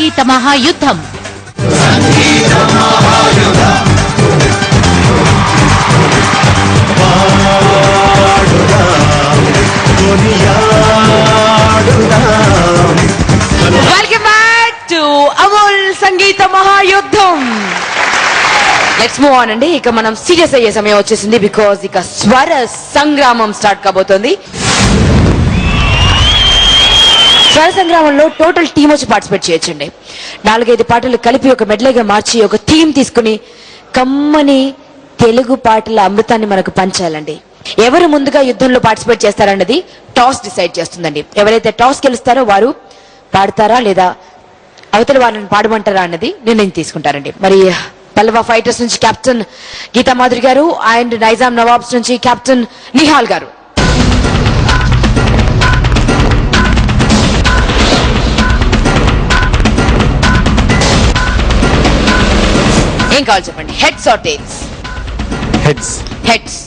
Sangeetha Mahayuddham. Welcome back to Amul Sangeetha Mahayuddham. Let's move on అండి. ఇక మనం సీరియస్ అయ్యే సమయం వచ్చేసింది. బికాజ్ ఇక స్వర సంగ్రామం స్టార్ట్ కాబోతోంది. స్వర సంగ్రామంలో టోటల్ టీమ్ వచ్చి పార్టిసిపేట్ చేయొచ్చండి. 4-5 పాటలు కలిపి ఒక మెడ్లేగా మార్చి ఒక థీమ్ తీసుకుని కమ్మని తెలుగు పాటల అమృతాన్ని మనకు పంచాలండి. ఎవరు ముందుగా యుద్ధంలో పార్టిసిపేట్ చేస్తారన్నది టాస్ డిసైడ్ చేస్తుందండి. ఎవరైతే టాస్ గెలుస్తారో వారు పాడతారా లేదా అవతల వాళ్ళని పాడమంటారా అన్నది నిర్ణయం తీసుకుంటారండి. మరి పల్లవ ఫైటర్స్ నుంచి కెప్టెన్ గీతా మాధురి గారు అండ్ నైజాం నవాబ్స్ నుంచి కెప్టెన్ నిహాల్ గారు. ఏం కావాలి చెప్పండి? Heads or tails? Heads. Heads.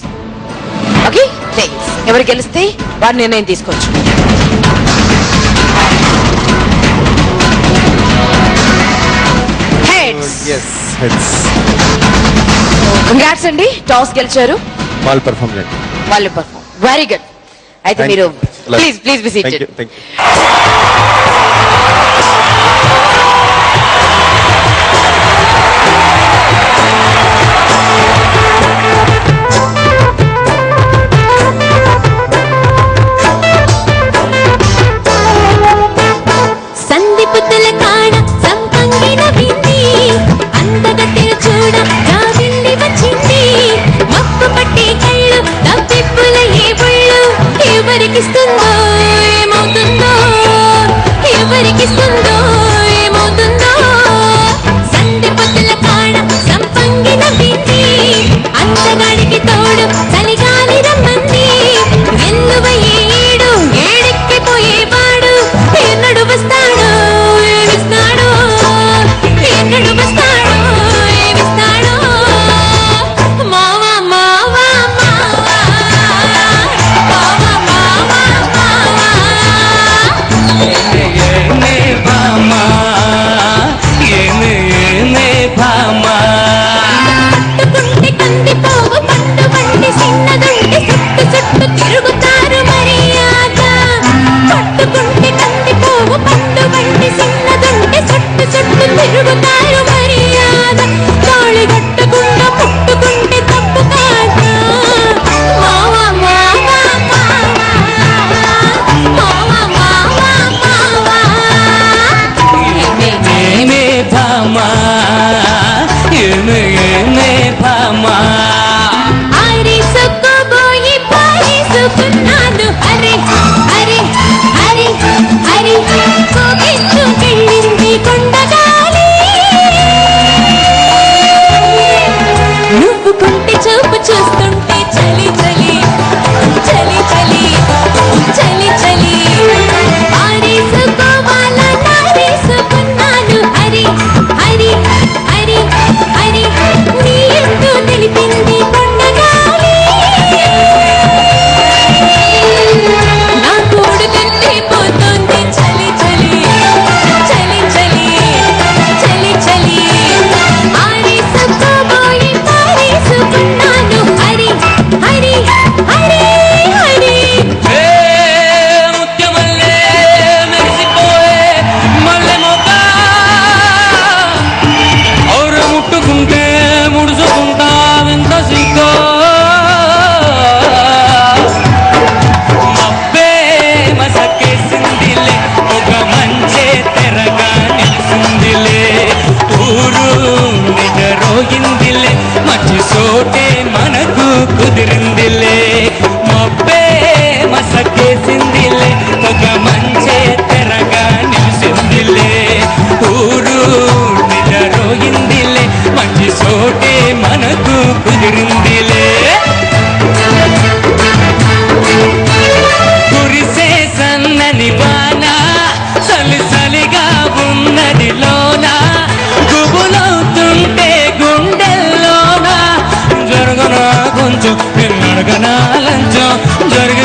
Okay, tails. ఎవరు గెలిస్తే వారు నిర్ణయం తీసుకోవచ్చు. హెడ్స్. yes heads. కంగ్రాట్స్ అండి, టాస్ గెలిచారు. వాళ్ళు పర్ఫామ్ చేయండి. వాళ్ళు పర్ఫామ్. Very good. అయితే మీరు ప్లీజ్ బి సీటెడ్.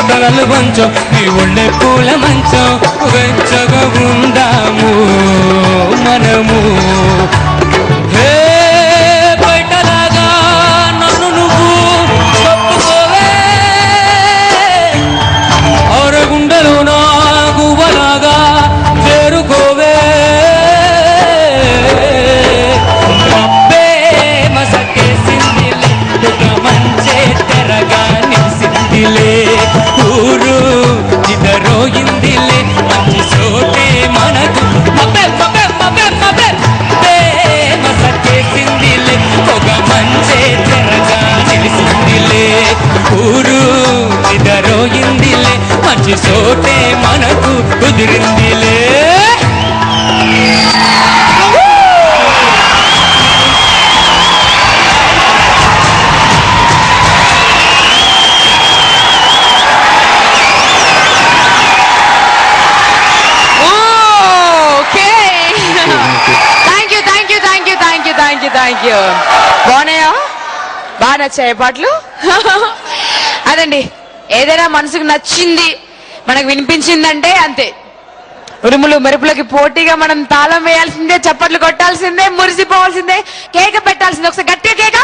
తలలు వంచం నీ ఒళ్ళే పూల మంచం వెచ్చగా ఉందాము మన థ్యాంక్ యూ బాగున్నాయా? బాగా నచ్చాయి పాటలు. అదండి, ఏదైనా మనసుకు నచ్చింది మనకు వినిపించిందంటే అంతే, ఉరుములు మెరుపులకి పోటీగా మనం తాళం వేయాల్సిందే, చప్పట్లు కొట్టాల్సిందే, మురిసిపోవాల్సిందే, కేక పెట్టాల్సిందే. ఒకసారి గట్టిగా కేక.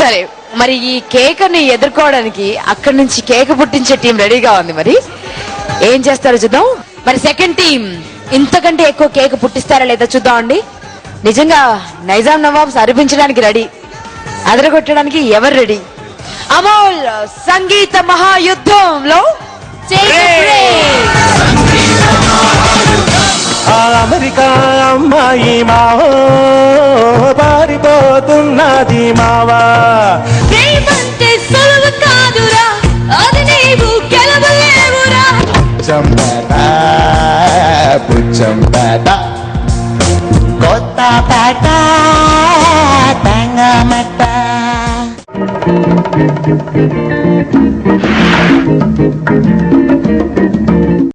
సరే, మరి ఈ కేకని ఎదుర్కోవడానికి అక్కడి నుంచి కేక పుట్టించే టీం రెడీగా ఉంది. మరి ఏం చేస్తారో చూద్దాం. మరి సెకండ్ టీం ఇంతకంటే ఎక్కువ కేక పుట్టిస్తారా లేదా చూద్దాం అండి. నిజంగా నైజాం నవాబ్స్ అరిపించడానికి రెడీ, అదరగొట్టడానికి ఎవరు రెడీ? అమోల్ సంగీత మహాయుద్ధంలో అమెరికా అమ్మాయి మావో పారిపోతున్నది మావా. సులువు కాదురా, అది నీవు గెలవలేవురా. పుచ్చంపేట కొత్తపేట తంగమెట్ట.